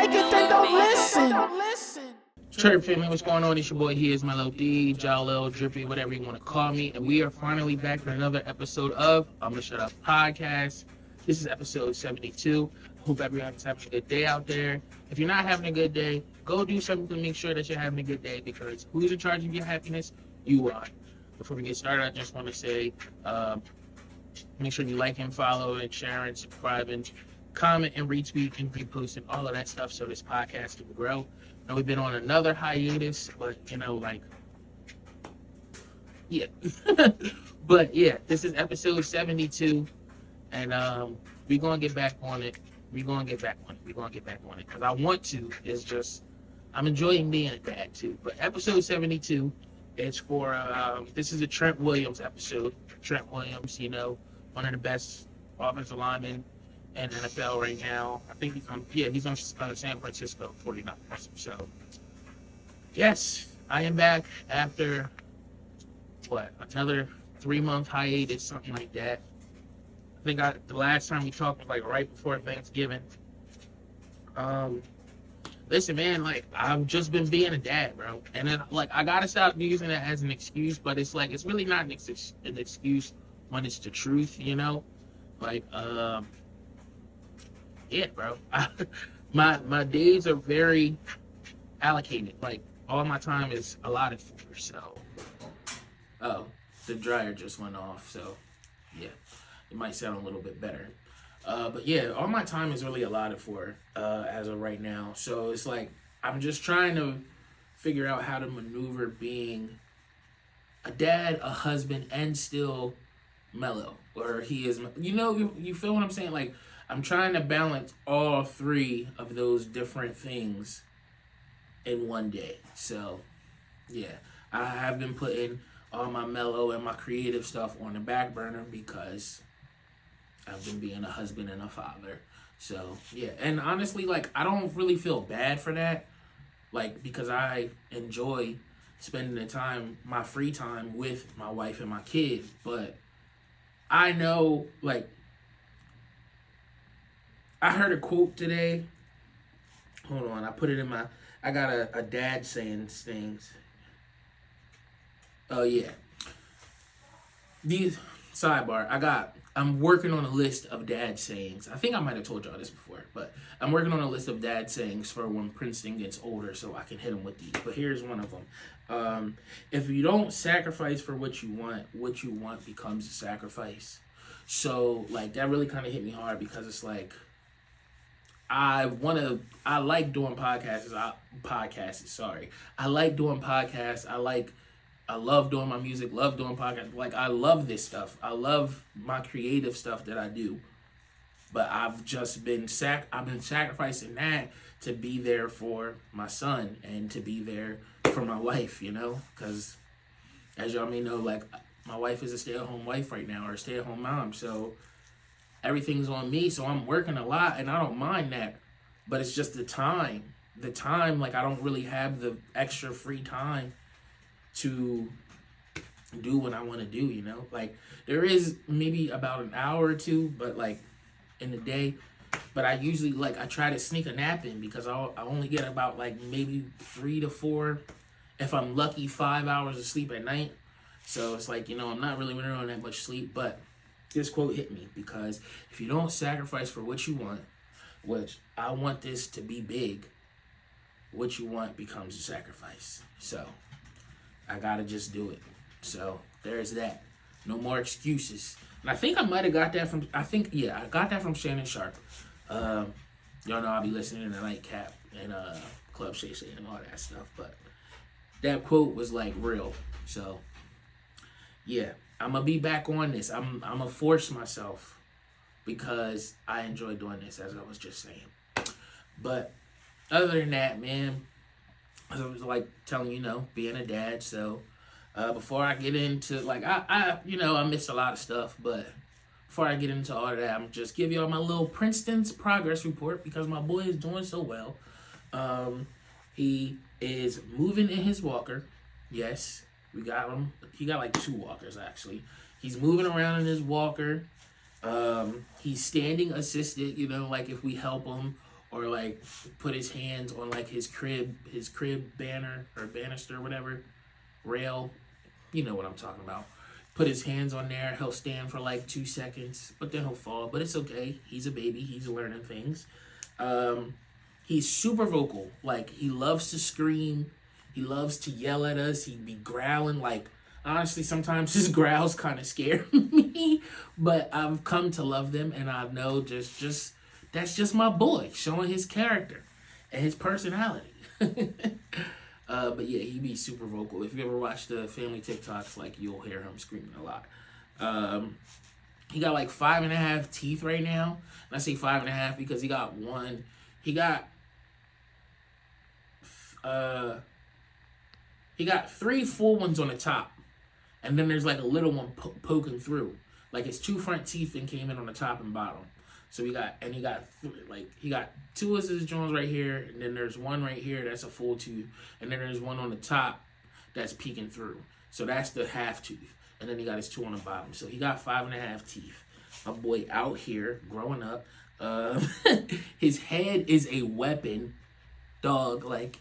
like it, then don't listen. Church family, what's going on? It's your boy HeIsMellowD, Jalil, Drippy, whatever you want to call me. And we are finally back for another episode of Ima Shut Up podcast. This is episode 72. Hope everyone's having a good day out there. If you're not having a good day, go do something to make sure that you're having a good day, because who's in charge of your happiness? You are. Before we get started, I just want to say, make sure you like and follow and share and subscribe and comment and retweet and repost and all of that stuff so this podcast can grow. Now, we've been on another hiatus, but yeah. But yeah, this is episode 72, and we're gonna get back on it. Because I want to. It's just I'm enjoying being a dad too. But episode 72 is for this is a Trent Williams episode. Trent Williams, one of the best offensive linemen in the NFL right now. I think he's on San Francisco 49ers. So yes, I am back after another 3-month hiatus, something like that. I think the last time we talked was like right before Thanksgiving. Listen, man, I've just been being a dad, bro, and then I gotta stop using that as an excuse, but it's really not an excuse when it's the truth, yeah, bro. My days are very allocated. All my time is allotted for. So, oh, the dryer just went off. So, yeah, it might sound a little bit better. But yeah, all my time is really allotted for as of right now. So it's I'm just trying to figure out how to maneuver being a dad, a husband, and still mellow. Or he is, you feel what I'm saying? I'm trying to balance all three of those different things in one day. So, yeah, I have been putting all my mellow and my creative stuff on the back burner because I've been being a husband and a father. So, yeah, and honestly, I don't really feel bad for that, because I enjoy spending the time, my free time with my wife and my kid, but I know, I heard a quote today. Hold on, I got a dad saying things. Oh yeah. I'm working on a list of dad sayings. I think I might have told y'all this before, but I'm working on a list of dad sayings for when Princeton gets older so I can hit him with these. But here's one of them. If you don't sacrifice for what you want becomes a sacrifice. So, that really kind of hit me hard because it's I like doing podcasts. I like doing podcasts. I love doing my music, love doing podcasts. I love this stuff. I love my creative stuff that I do. But I've just been sacrificing that to be there for my son and to be there for my wife, because as y'all may know, my wife is a stay-at-home wife right now, or a stay-at-home mom. So everything's on me, so I'm working a lot, and I don't mind that. But it's just the time. I don't really have the extra free time to do what I want to do, there is maybe about an hour or two, but in the day. But I usually I try to sneak a nap in because I only get about maybe 3 to 4, if I'm lucky, 5 hours of sleep at night. So it's I'm not really running on that much sleep, but this quote hit me because if you don't sacrifice for what you want, which I want this to be big, what you want becomes a sacrifice. So I gotta just do it. So there's that. No more excuses. And I think I might have got that from, I got that from Shannon Sharp. Y'all know I'll be listening to Nightcap and Club Shay Shay and all that stuff, but that quote was real. So yeah, I'm gonna be back on this. I'm gonna force myself because I enjoy doing this, as I was just saying. But other than that, man, as I was telling being a dad. So before I get into I missed a lot of stuff, but before I get into all of that, I'm just give y'all my little Princeton's progress report because my boy is doing so well. He is moving in his walker. Yes, we got him. He got 2 walkers actually. He's moving around in his walker. He's standing assisted, if we help him, or like put his hands on like his crib banner or banister, whatever, rail. You know what I'm talking about. Put his hands on there. He'll stand for like 2 seconds, but then he'll fall. But it's okay. He's a baby. He's learning things. He's super vocal. Like, he loves to scream. He loves to yell at us. He'd be growling. Like, honestly, sometimes his growls kind of scare me. But I've come to love them, and I know just that's just my boy showing his character and his personality. But yeah, he be super vocal. If you ever watch the family TikToks, like, you'll hear him screaming a lot. He got like 5.5 teeth right now. And I say 5.5 because he got 3 full ones on the top. And then there's like a little one poking through. Like, his 2 front teeth and came in on the top and bottom. So he got 2 of his joints right here, and then there's one right here that's a full tooth, and then there's one on the top that's peeking through. So that's the half tooth, and then he got his 2 on the bottom. So he got 5.5 teeth. My boy out here growing up. His head is a weapon, dog. Like,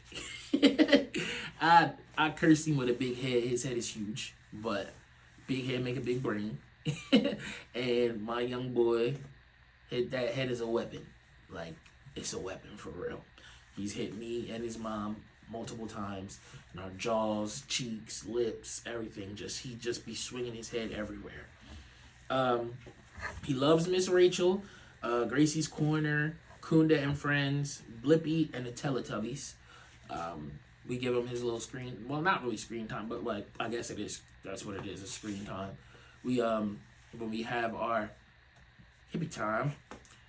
I cursed him with a big head. His head is huge, but big head make a big brain. And my young boy, that head is a weapon. Like, it's a weapon for real. He's hit me and his mom multiple times, and our jaws, cheeks, lips, everything. He just be swinging his head everywhere. He loves Miss Rachel, Gracie's Corner, Kunda and Friends, Blippi, and the Teletubbies. We give him his little screen. Well, not really screen time, but like, I guess it is. That's what it is. It's screen time. We when we have our hippie time,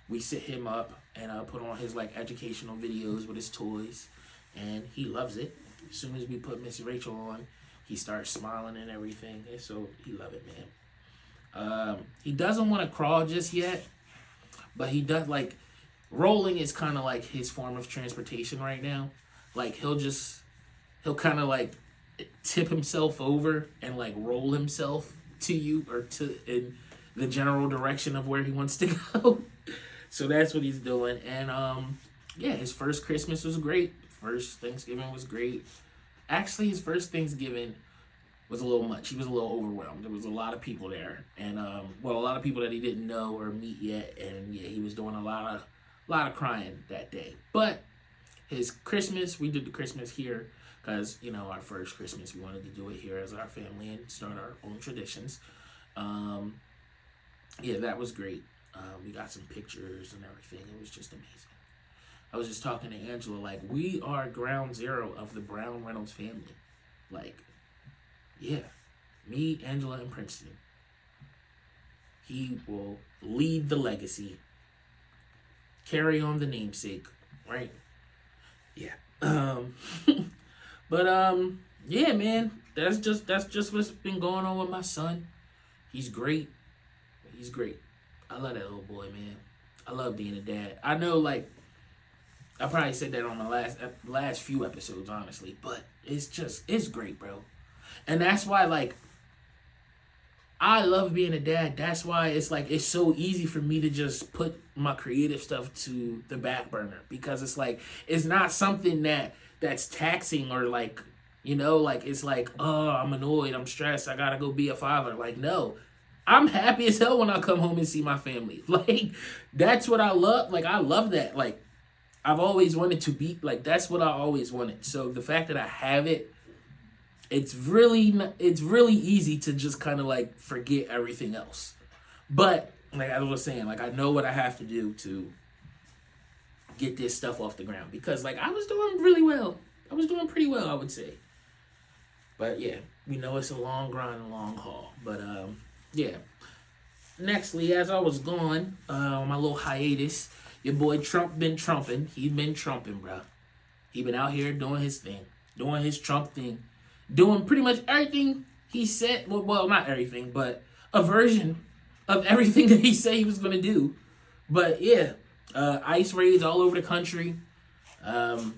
we sit him up and put on his like educational videos with his toys, and he loves it. As soon as we put Miss Rachel on, he starts smiling and everything, and so he love it, man. He doesn't want to crawl just yet, but he does. Like, rolling is kind of like his form of transportation right now. Like, he'll kind of like tip himself over and like roll himself to you or to in the general direction of where he wants to go. So that's what he's doing. And yeah, his first Christmas was great. First Thanksgiving was great. Actually, his first Thanksgiving was a little much. He was a little overwhelmed. There was a lot of people there, and a lot of people that he didn't know or meet yet. And yeah, he was doing a lot of crying that day. But his Christmas, we did the Christmas here because, you know, our first Christmas, we wanted to do it here as our family and start our own traditions. Yeah, that was great. We got some pictures and everything. It was just amazing. I was just talking to Angela, like, we are ground zero of the Brown Reynolds family. Like, yeah, me, Angela, and Princeton. He will lead the legacy, carry on the namesake, right? Yeah. Yeah, man, that's just what's been going on with my son. He's great. He's great. I love that little boy, man. I love being a dad. I know, like, I probably said that on the last few episodes, honestly, but it's great, bro. And that's why, like, I love being a dad. That's why it's so easy for me to just put my creative stuff to the back burner, because it's like, it's not something that's taxing or like, you know, like, it's like, oh, I'm annoyed, I'm stressed, I gotta go be a father. Like, no. I'm happy as hell when I come home and see my family. Like, that's what I love. Like, I love that. Like, I've always wanted to be, like, that's what I always wanted. So the fact that I have it, it's really easy to just kind of like forget everything else. But like I was saying, like, I know what I have to do to get this stuff off the ground, because like I was doing really well. I was doing pretty well, I would say. But yeah, we know it's a long grind, a long haul. But yeah. Nextly, as I was gone, my little hiatus, your boy Trump been trumping. He been trumping, bro. He been out here doing his thing, doing his Trump thing, doing pretty much everything he said. Well, not everything, but a version of everything that he said he was going to do. But yeah, ICE raids all over the country. I've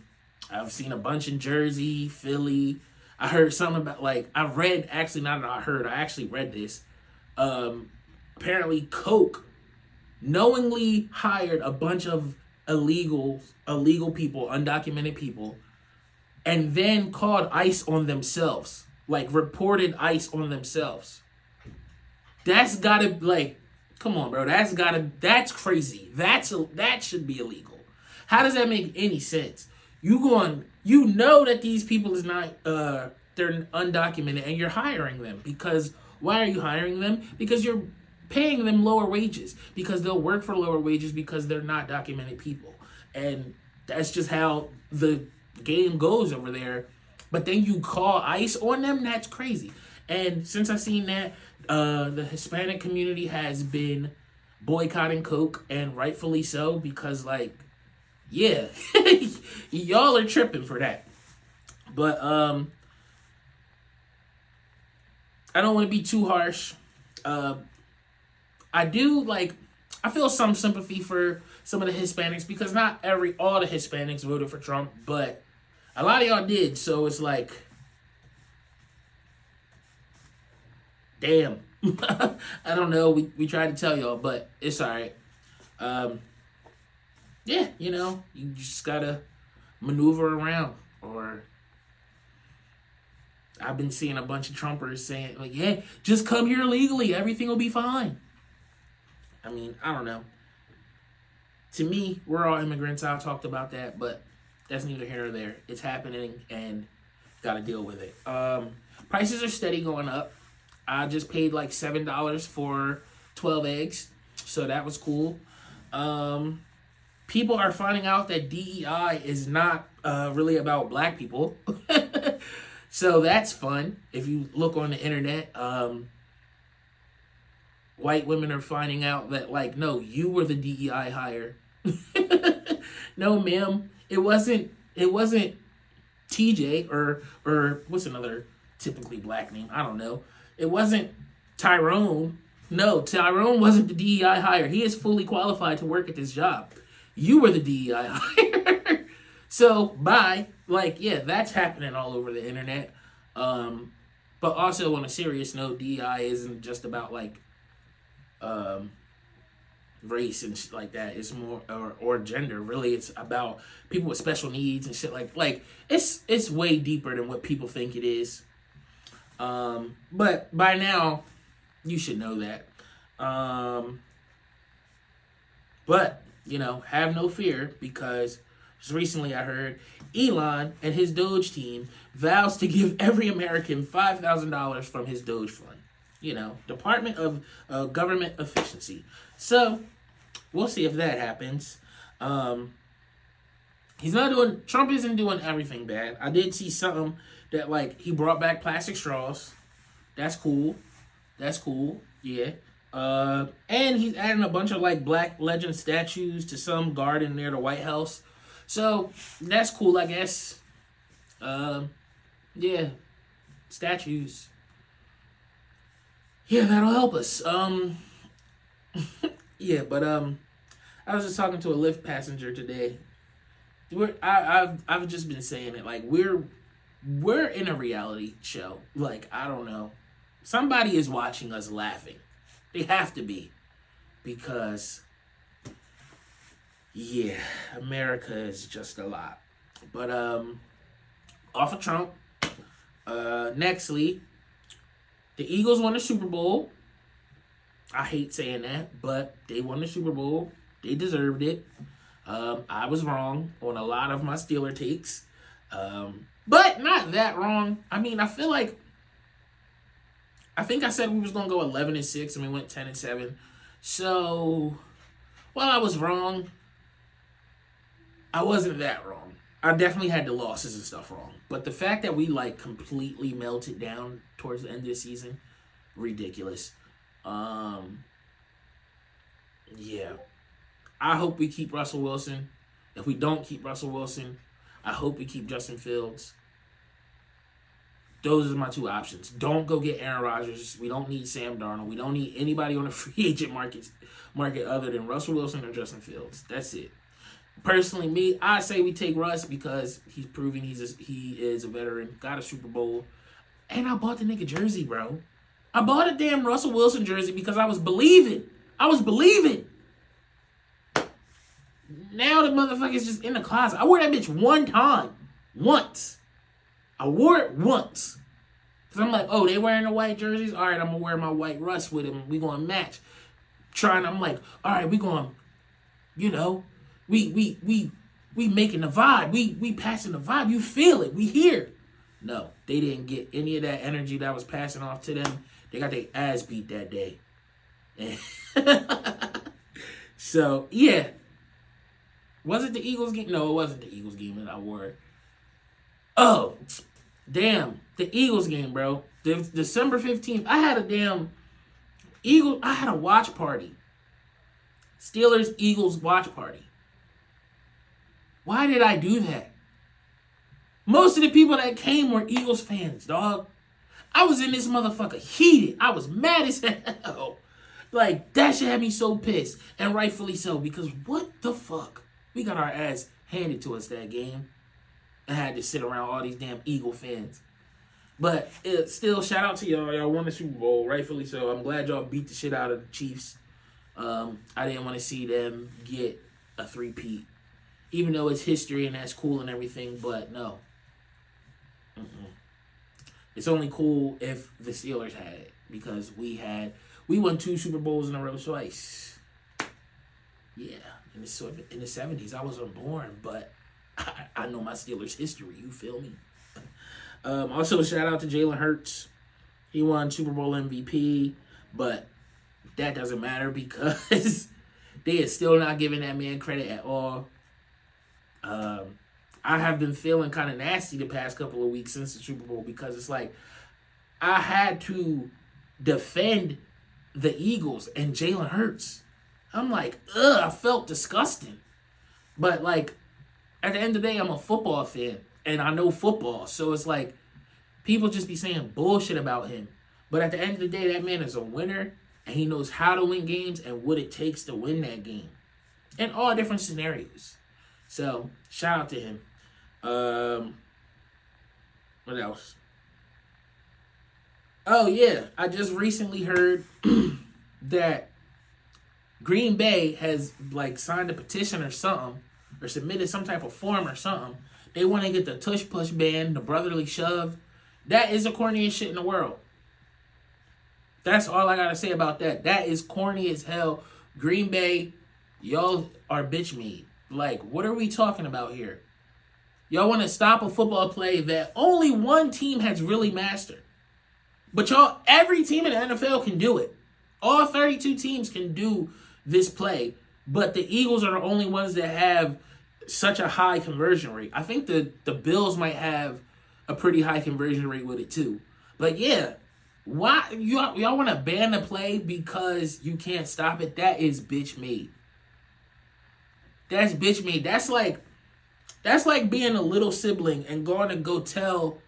seen a bunch in Jersey, Philly. I heard something about, like, I actually read this. Apparently Coke knowingly hired a bunch of illegal people, undocumented people, and then called ICE on themselves, like reported ICE on themselves. That's gotta, like, come on, bro. That's crazy. That should be illegal. How does that make any sense? You know that these people is not, they're undocumented, and you're hiring them because, why are you hiring them? Because you're paying them lower wages, because they'll work for lower wages because they're not documented people. And that's just how the game goes over there. But then you call ICE on them? That's crazy. And since I've seen that, the Hispanic community has been boycotting Coke, and rightfully so, because, like, yeah, y'all are tripping for that. But I don't want to be too harsh. I feel some sympathy for some of the Hispanics, because not all the Hispanics voted for Trump, but a lot of y'all did. So it's like, damn. I don't know. We tried to tell y'all, but it's all right. Yeah, you just gotta maneuver around. Or I've been seeing a bunch of Trumpers saying, like, yeah, just come here legally. Everything will be fine. I mean, I don't know. To me, we're all immigrants. I've talked about that, but that's neither here nor there. It's happening, and gotta deal with it. Prices are steady going up. I just paid like $7 for 12 eggs, so that was cool. People are finding out that DEI is not really about black people. So that's fun. If you look on the internet, white women are finding out that, like, no, you were the DEI hire. No, ma'am. It wasn't TJ or what's another typically black name? I don't know. It wasn't Tyrone. No, Tyrone wasn't the DEI hire. He is fully qualified to work at this job. You were the DEI hire. So, bye. Like, yeah, that's happening all over the internet. But also, on a serious note, DEI isn't just about, like, race and shit like that. It's more, or gender, really. It's about people with special needs and shit like it's way deeper than what people think it is. But by now, you should know that. But, have no fear, because just recently I heard Elon and his Doge team vows to give every American $5,000 from his Doge fund. Department of Government Efficiency. So, we'll see if that happens. Trump isn't doing everything bad. I did see something that, like, he brought back plastic straws. That's cool. Yeah. And he's adding a bunch of, like, black legend statues to some garden near the White House. So, that's cool, I guess. Yeah. Statues. Yeah, that'll help us. Yeah, but I was just talking to a Lyft passenger today. I've just been saying it, like, we're in a reality show. Like, I don't know. Somebody is watching us laughing. They have to be, because yeah, America is just a lot. But off of Trump, nextly, the Eagles won the Super Bowl. I hate saying that, but they won the Super Bowl. They deserved it. I was wrong on a lot of my Steeler takes. But not that wrong. I mean, I think I said we was going to go 11-6, and we went 10-7. So, while I was wrong, I wasn't that wrong. I definitely had the losses and stuff wrong. But the fact that we, like, completely melted down towards the end of the season, ridiculous. Yeah. I hope we keep Russell Wilson. If we don't keep Russell Wilson, I hope we keep Justin Fields. Those are my two options. Don't go get Aaron Rodgers. We don't need Sam Darnold. We don't need anybody on the free agent market other than Russell Wilson or Justin Fields. That's it. Personally, me, I say we take Russ, because he's proving he is a veteran. Got a Super Bowl. And I bought the nigga jersey, bro. I bought a damn Russell Wilson jersey because I was believing. Now the motherfucker's just in the closet. I wore that bitch one time. Once. I wore it once. Because I'm like, oh, they wearing the white jerseys? All right, I'm going to wear my white Russ with them. We going to match. I'm like, all right, we going, you know, we making the vibe. We passing the vibe. You feel it. We here. No, they didn't get any of that energy that was passing off to them. They got their ass beat that day. So, yeah. Was it the Eagles game? No, it wasn't the Eagles game that I wore. Oh, damn. The Eagles game, bro. December 15th. I had a watch party. Steelers-Eagles watch party. Why did I do that? Most of the people that came were Eagles fans, dog. I was in this motherfucker heated. I was mad as hell. Like, that shit had me so pissed. And rightfully so, because what the fuck? We got our ass handed to us that game. I had to sit around all these damn Eagle fans. But still, shout out to y'all. Y'all won the Super Bowl, rightfully so. I'm glad y'all beat the shit out of the Chiefs. I didn't want to see them get a three-peat. Even though it's history and that's cool and everything, but no. It's only cool if the Steelers had it. Because we won 2 Super Bowls in a row twice. Yeah, in the 70s. I wasn't born, but I know my Steelers history. You feel me? Also, shout out to Jalen Hurts. He won Super Bowl MVP, but that doesn't matter because they are still not giving that man credit at all. I have been feeling kind of nasty the past couple of weeks since the Super Bowl because it's like I had to defend the Eagles and Jalen Hurts. I'm like, ugh, I felt disgusting. But like, at the end of the day, I'm a football fan and I know football. So it's like, people just be saying bullshit about him. But at the end of the day, that man is a winner and he knows how to win games and what it takes to win that game in all different scenarios. So, shout out to him. What else? Oh, yeah. I just recently heard that Green Bay has, like, signed a petition or something, or submitted some type of form or something. They want to get the tush push ban, the brotherly shove. That is the corniest shit in the world. That's all I got to say about that. That is corny as hell. Green Bay, y'all are bitch made. Like, what are we talking about here? Y'all want to stop a football play that only one team has really mastered. But y'all, every team in the NFL can do it. All 32 teams can do this play. But the Eagles are the only ones that have such a high conversion rate. I think the Bills might have a pretty high conversion rate with it too. But yeah, why y'all want to ban the play because you can't stop it? That is bitch made. That's bitch made. That's like being a little sibling and going to go tell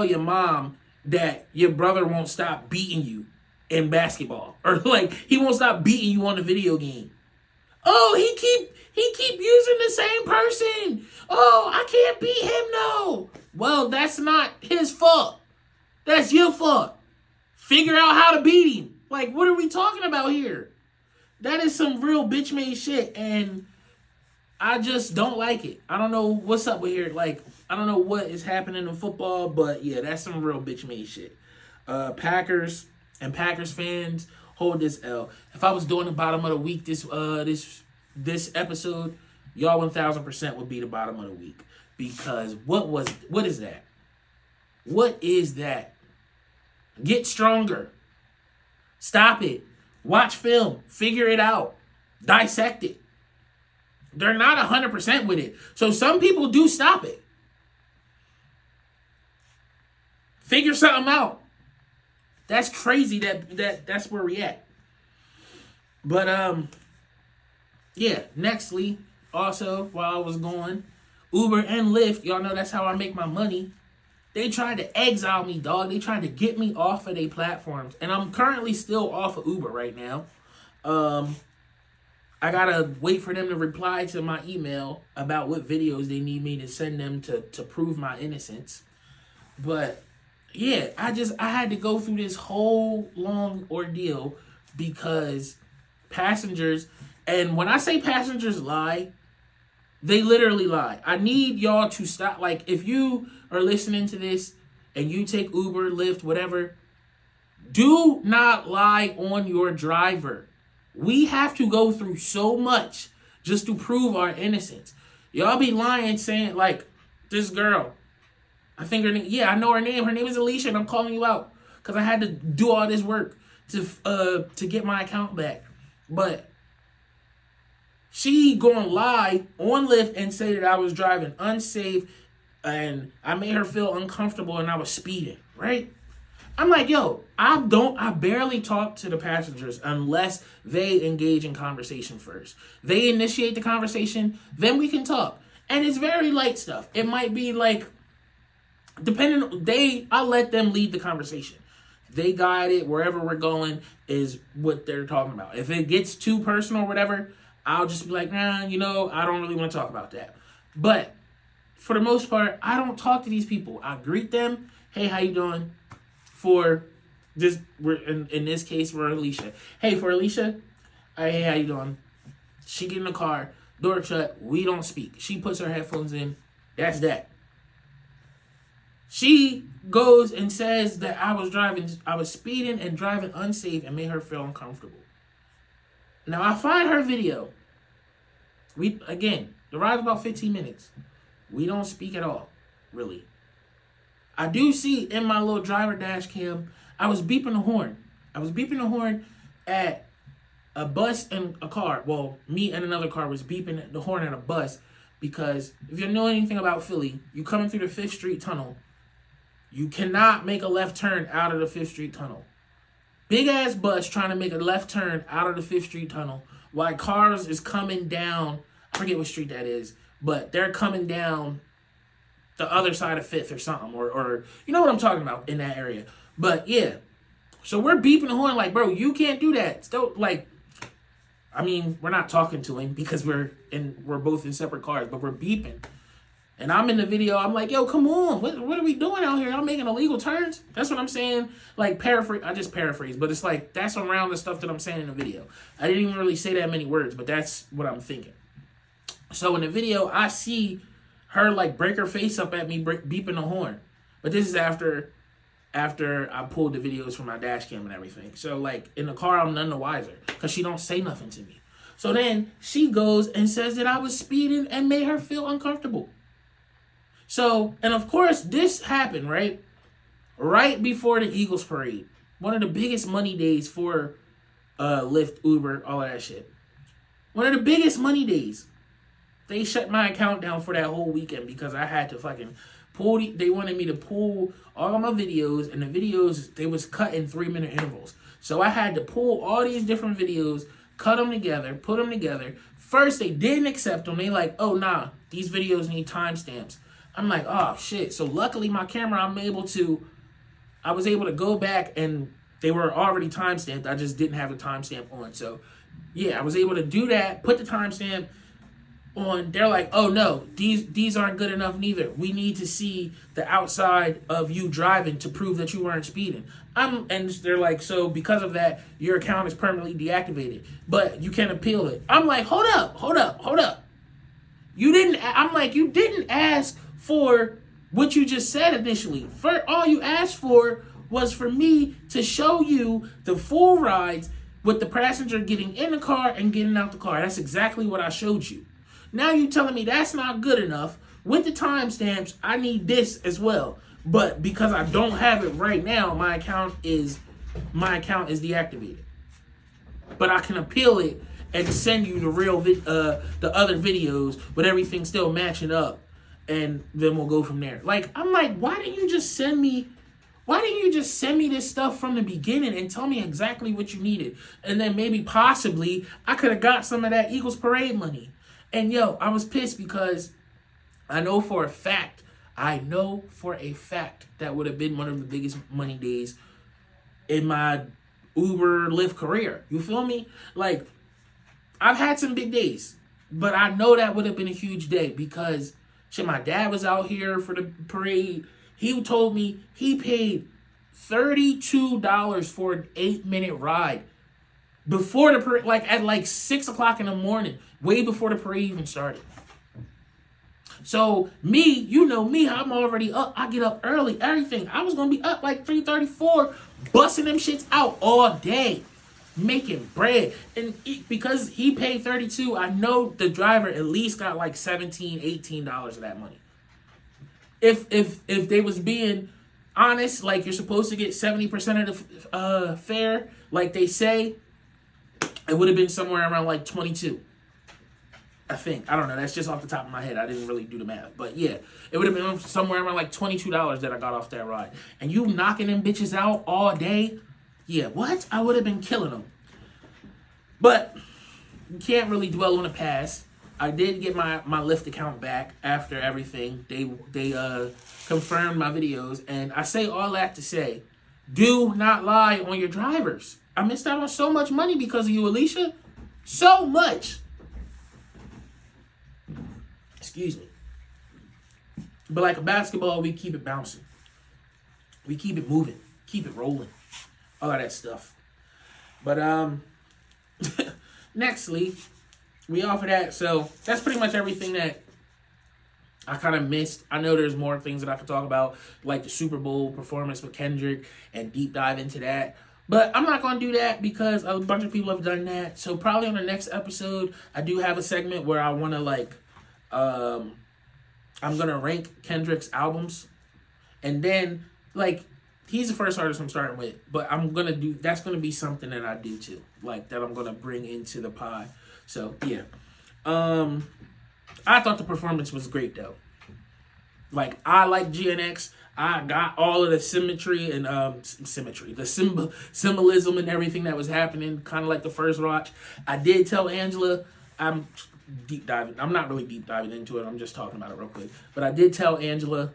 your mom that your brother won't stop beating you in basketball, or like he won't stop beating you on the video game. Oh, he keep using the same person. Oh, I can't beat him, no. Well, that's not his fault. That's your fault. Figure out how to beat him. Like, what are we talking about here? That is some real bitch made shit, and I just don't like it. I don't know what's up with here. Like, I don't know what is happening in football, but yeah, that's some real bitch made shit. Packers and Packers fans, hold this L. If I was doing the bottom of the week this episode, y'all 1000% would be the bottom of the week. Because what is that? What is that? Get stronger. Stop it. Watch film. Figure it out. Dissect it. They're not 100% with it. So some people do stop it. Figure something out. That's crazy that's where we at. But yeah, nextly, also, while I was going, Uber and Lyft, y'all know that's how I make my money. They tried to exile me, dog. They tried to get me off of their platforms. And I'm currently still off of Uber right now. I gotta wait for them to reply to my email about what videos they need me to send them to prove my innocence. But yeah, I had to go through this whole long ordeal because passengers, and when I say passengers lie, They literally lie. I need y'all to stop. Like, if you are listening to this and you take Uber, Lyft, whatever, do not lie on your driver. We have to go through so much just to prove our innocence. Y'all be lying saying, like, this girl, I think her name, yeah, I know her name. Her name is Alicia, and I'm calling you out because I had to do all this work to get my account back. But she gonna lie on Lyft and say that I was driving unsafe and I made her feel uncomfortable and I was speeding, right? I'm like, yo, I barely talk to the passengers unless they engage in conversation first. They initiate the conversation, then we can talk. And it's very light stuff. It might be like, I let them lead the conversation. They guide it wherever we're going is what they're talking about. If it gets too personal or whatever, I'll just be like, nah, I don't really want to talk about that. But for the most part, I don't talk to these people. I greet them. Hey, how you doing? For this, we're in this case for Alicia. Hey, for Alicia, hey, how you doing? She get in the car, door shut. We don't speak. She puts her headphones in. That's that. She goes and says that I was speeding and driving unsafe and made her feel uncomfortable. Now I find her video. The ride's about 15 minutes. We don't speak at all, really. I do see in my little driver dash cam, I was beeping the horn. I was beeping the horn at a bus and a car. Well, me and another car was beeping the horn at a bus because if you know anything about Philly, you coming through the 5th Street Tunnel, you cannot make a left turn out of the 5th Street Tunnel. Big ass bus trying to make a left turn out of the 5th Street Tunnel while cars is coming down. I forget what street that is, but they're coming down the other side of 5th or something, or you know what I'm talking about in that area. But yeah, so we're beeping the horn like, bro, you can't do that. Still, like, I mean, we're not talking to him because we're both in separate cars, but we're beeping. And I'm in the video, I'm like, yo, come on, what are we doing out here? Y'all making illegal turns? That's what I'm saying. Like, I just paraphrase, but it's like, that's around the stuff that I'm saying in the video. I didn't even really say that many words, but that's what I'm thinking. So in the video, I see her like break her face up at me beeping the horn. But this is after I pulled the videos from my dash cam and everything. So like in the car, I'm none the wiser because she don't say nothing to me. So then she goes and says that I was speeding and made her feel uncomfortable. So, and of course, this happened, right before the Eagles parade. One of the biggest money days for Lyft, Uber, all of that shit. One of the biggest money days. They shut my account down for that whole weekend because I had to fucking pull. They wanted me to pull all of my videos, and the videos, they was cut in 3-minute intervals. So I had to pull all these different videos, cut them together, put them together. First, they didn't accept them. They like, oh, nah, these videos need timestamps. I'm like, oh, shit. So luckily, my camera, I was able to go back, and they were already timestamped. I just didn't have the timestamp on. So, yeah, I was able to do that, put the timestamp on. They're like, oh, no, these aren't good enough neither. We need to see the outside of you driving to prove that you weren't speeding. And they're like, so because of that, your account is permanently deactivated, but you can appeal it. I'm like, hold up. You didn't ask for what you just said initially. All you asked for was for me to show you the full rides with the passenger getting in the car and getting out the car. That's exactly what I showed you. Now you telling me that's not good enough. With the timestamps, I need this as well. But because I don't have it right now, my account is deactivated. But I can appeal it and send you the other videos with everything still matching up, and then we'll go from there. Like, I'm like, why didn't you just send me this stuff from the beginning and tell me exactly what you needed? And then maybe possibly I could have got some of that Eagles parade money. And yo, I was pissed because I know for a fact that would have been one of the biggest money days in my Uber Lyft career. You feel me? Like, I've had some big days, but I know that would have been a huge day because shit, my dad was out here for the parade. He told me he paid $32 for an 8-minute ride before the parade, like at 6 o'clock in the morning, way before the parade even started. So me, you know me, I'm already up. I get up early, everything. I was gonna be up like 3:34, busting them shits out all day, making bread. And because he paid 32, I know the driver at least got like $17, $18 of that money. If they was being honest, like you're supposed to get 70% of the fare, like they say, it would have been somewhere around like 22. I think. I don't know. That's just off the top of my head. I didn't really do the math. But yeah, it would have been somewhere around like $22 that I got off that ride. And you knocking them bitches out all day? Yeah, what? I would have been killing them. But you can't really dwell on the past. I did get my Lyft account back after everything. They confirmed my videos. And I say all that to say, do not lie on your drivers. I missed out on so much money because of you, Alicia. So much. Excuse me. But like a basketball, we keep it bouncing. We keep it moving. Keep it rolling. All of that stuff. But nextly, we off of that. So that's pretty much everything that I kind of missed. I know there's more things that I could talk about, like the Super Bowl performance with Kendrick and deep dive into that. But I'm not going to do that because a bunch of people have done that. So probably on the next episode, I do have a segment where I want to like, I'm going to rank Kendrick's albums. And then, like, he's the first artist I'm starting with. But I'm going to do, that's going to be something that I do too. Like, that I'm going to bring into the pod. So, yeah. I thought the performance was great, though. Like, I like GNX. I got all of the symmetry and the symbolism and everything that was happening, kind of like the first watch. I did tell Angela, I'm deep diving. I'm not really deep diving into it. I'm just talking about it real quick. But I did tell Angela,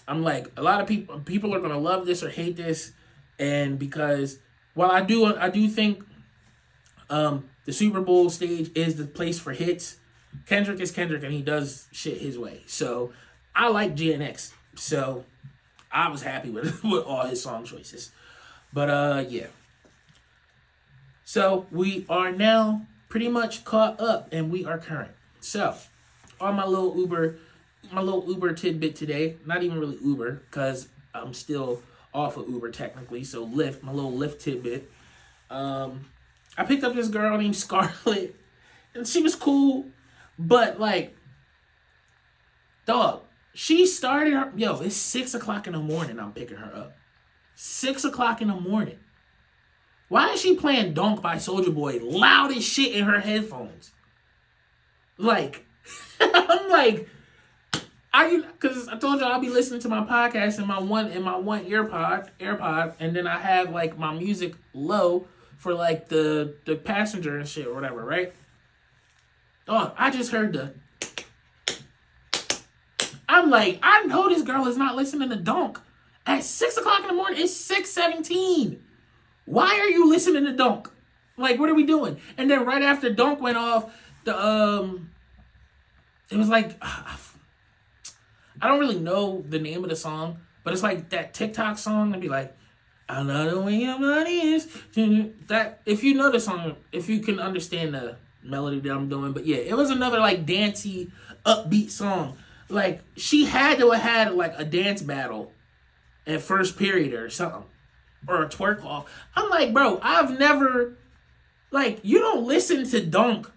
I'm like, a lot of people are gonna love this or hate this, and because while I do think the Super Bowl stage is the place for hits, Kendrick is Kendrick and he does shit his way. So I like GNX. So I was happy with all his song choices. But yeah. So we are now pretty much caught up and we are current. So on my little Uber tidbit today, not even really Uber because I'm still off of Uber technically. So Lyft, my little Lyft tidbit. I picked up this girl named Scarlett and she was cool, but like, dog, she started her, it's 6 o'clock in the morning I'm picking her up. 6 o'clock in the morning. Why is she playing Donk by Soulja Boy loud as shit in her headphones? Like, I'm like, because I told you I'll be listening to my podcast in my one AirPod, and then I have like my music low for like the passenger and shit or whatever, right? Oh, I just heard I'm like, I know this girl is not listening to Donk at 6 o'clock in the morning. It's 6:17. Why are you listening to Donk? Like, what are we doing? And then right after Donk went off, it was like, I don't really know the name of the song, but it's like that TikTok song. It'd be like, I know the way your money is. That, if you know the song, if you can understand the melody that I'm doing. But yeah, it was another like dancey, upbeat song. Like, she had to have had like a dance battle at first period or something. Or a twerk off. I'm like, bro, I've never, like, you don't listen to Donk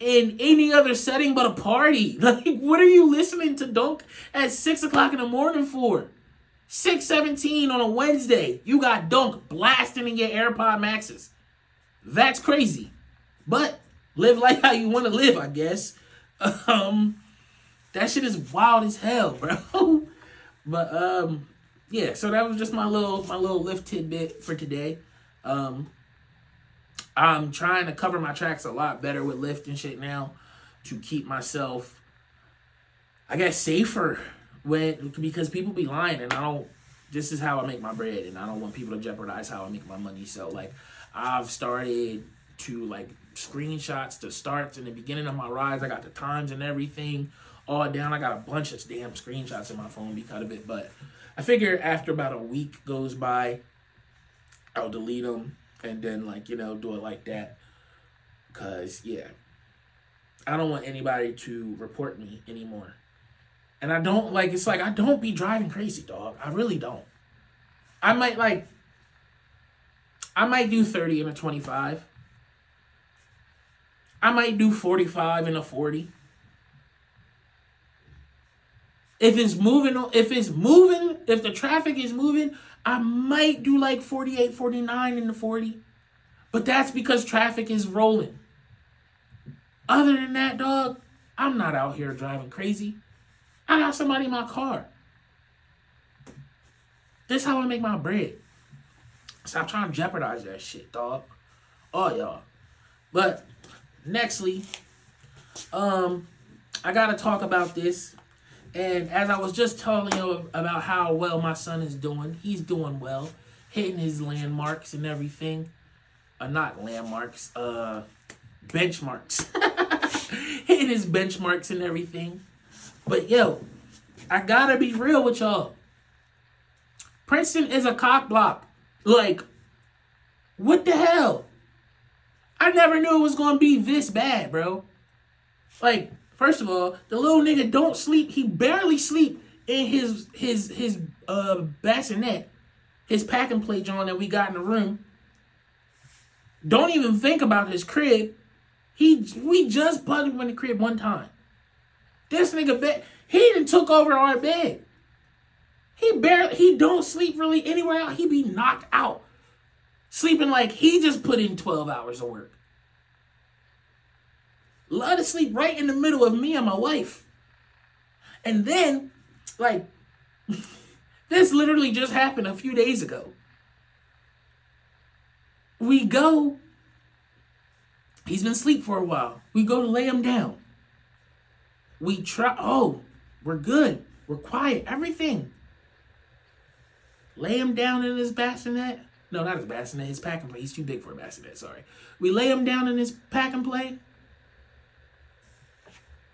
in any other setting but a party. Like, what are you listening to Donk at 6 o'clock in the morning for? 6:17 on a Wednesday. You got Donk blasting in your AirPod Maxes. That's crazy. But live life how you want to live, I guess. That shit is wild as hell, bro. But yeah, so that was just my little Lyft tidbit for today. I'm trying to cover my tracks a lot better with Lyft and shit now to keep myself, I guess, safer because people be lying and this is how I make my bread and I don't want people to jeopardize how I make my money. So like, I've started to like screenshots the starts and the beginning of my rides. I got the times and everything all down. I got a bunch of damn screenshots in my phone because of it, but I figure after about a week goes by, I'll delete them and then like, do it like that. Cause yeah, I don't want anybody to report me anymore. And I don't like, it's like, I don't be driving crazy, dog. I really don't. I might do 30 in a 25. I might do 45 in a 40. If the traffic is moving, I might do like 48, 49 in the 40. But that's because traffic is rolling. Other than that, dog, I'm not out here driving crazy. I got somebody in my car. This is how I make my bread. Stop trying to jeopardize that shit, dog. Oh, y'all. But, nextly, I gotta talk about this. And as I was just telling you about how well my son is doing, he's doing well. Hitting his landmarks and everything. Not landmarks, benchmarks. Hitting his benchmarks and everything. But, yo, I gotta be real with y'all. Princeton is a cockblock. Like, what the hell? I never knew it was gonna be this bad, bro. Like, first of all, the little nigga don't sleep. He barely sleep in his bassinet, his pack and play John that we got in the room. Don't even think about his crib. We just plugged him in the crib one time. This nigga he done took over our bed. He don't sleep really anywhere else. He be knocked out. Sleeping like he just put in 12 hours of work. Love to sleep right in the middle of me and my wife. And then, like, this literally just happened a few days ago. We go, he's been asleep for a while. We go to lay him down. We try, we're good. We're quiet, everything. Lay him down in his bassinet. No, not his bassinet, his pack and play. He's too big for a bassinet, sorry. We lay him down in his pack and play.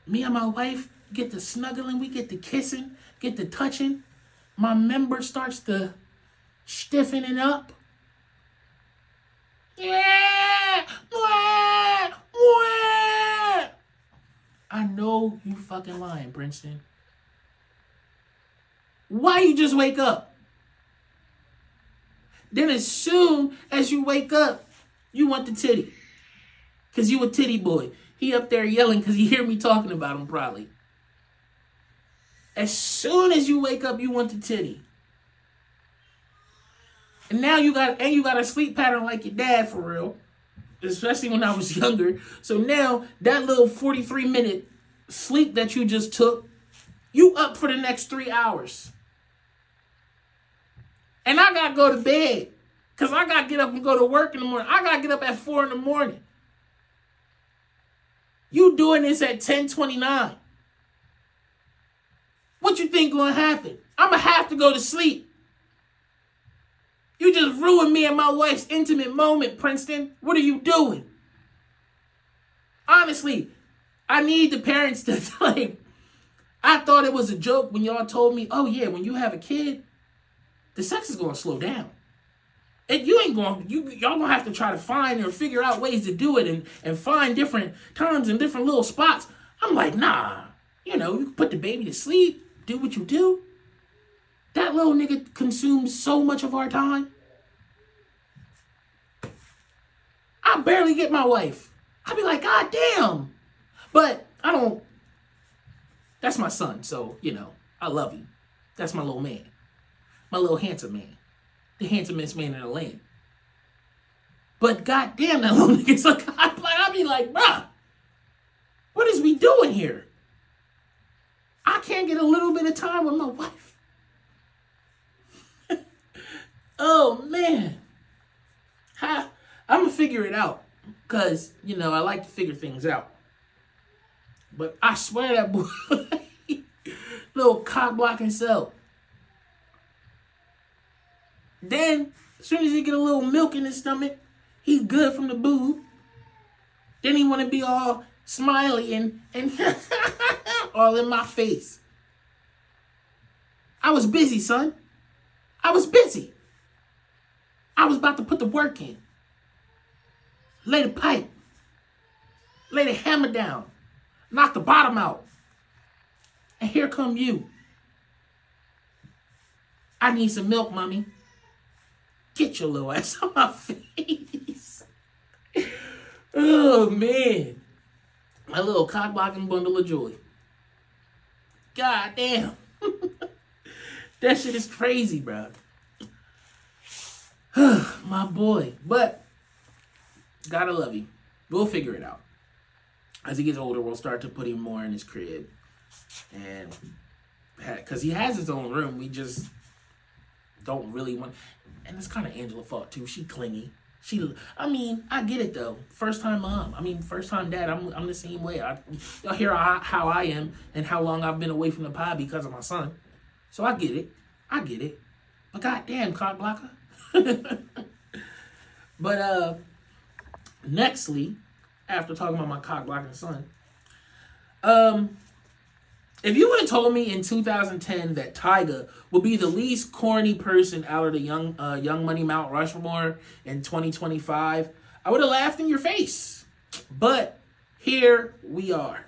Me and my wife get to snuggling, we get to kissing, get to touching. My member starts to stiffening up. Yeah! Mwah! Mwah! I know you fucking lying, Princeton. Why you just wake up? Then as soon as you wake up, you want the titty. Because you a titty boy. He up there yelling because he hear me talking about him probably. As soon as you wake up, you want the titty. And now you got a sleep pattern like your dad for real. Especially when I was younger. So now that little 43-minute sleep that you just took, you up for the next 3 hours. And I got to go to bed. Because I got to get up and go to work in the morning. I got to get up at 4 in the morning. You doing this at 10:29. What you think going to happen? I'm going to have to go to sleep. You just ruined me and my wife's intimate moment, Princeton. What are you doing? Honestly, I need the parents to, like, I thought it was a joke when y'all told me, oh yeah, when you have a kid, the sex is going to slow down. And y'all gonna have to try to find or figure out ways to do it and find different times and different little spots. I'm like, nah, you can put the baby to sleep, do what you do. That little nigga consumes so much of our time. I barely get my wife. I be like, God damn. But I don't, that's my son, so, I love you. That's my little man. My little handsome man. The handsomest man in the land. But goddamn, that little nigga's like, I be like, bruh, what is we doing here? I can't get a little bit of time with my wife. Oh, man. I'm going to figure it out. Because, I like to figure things out. But I swear that boy, little cockblock himself. Then, as soon as he get a little milk in his stomach, he's good from the boob. Then he want to be all smiley and all in my face. I was busy, son. I was busy. I was about to put the work in. Lay the pipe. Lay the hammer down. Knock the bottom out. And here come you. I need some milk, mommy. Get your little ass on my face. Oh, man. My little cock-blocking bundle of joy. God damn. That shit is crazy, bro. My boy. But, gotta love him. We'll figure it out. As he gets older, we'll start to put him more in his crib. And, because he has his own room, we just don't really want. And it's kind of Angela's fault too. She clingy. I get it though. First time mom. First time dad. I'm the same way. Y'all hear how I am and how long I've been away from the pod because of my son. So I get it. But goddamn, Cockblocker. But nextly, after talking about my cock-blocking son, if you would have told me in 2010 that Tyga would be the least corny person out of the Young Money Mount Rushmore in 2025, I would have laughed in your face. But here we are.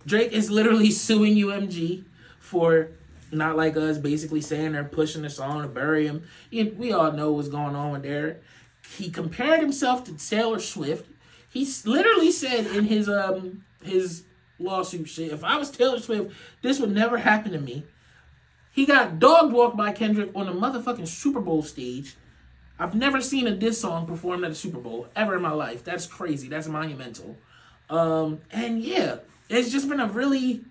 Drake is literally suing UMG for Not Like Us, basically saying they're pushing the song to bury him. We all know what's going on with there. He compared himself to Taylor Swift. He literally said in his lawsuit shit, if I was Taylor Swift, this would never happen to me. He got dog walked by Kendrick on the motherfucking Super Bowl stage. I've never seen a diss song performed at a Super Bowl ever in my life. That's crazy. That's monumental. And yeah, it's just been a really,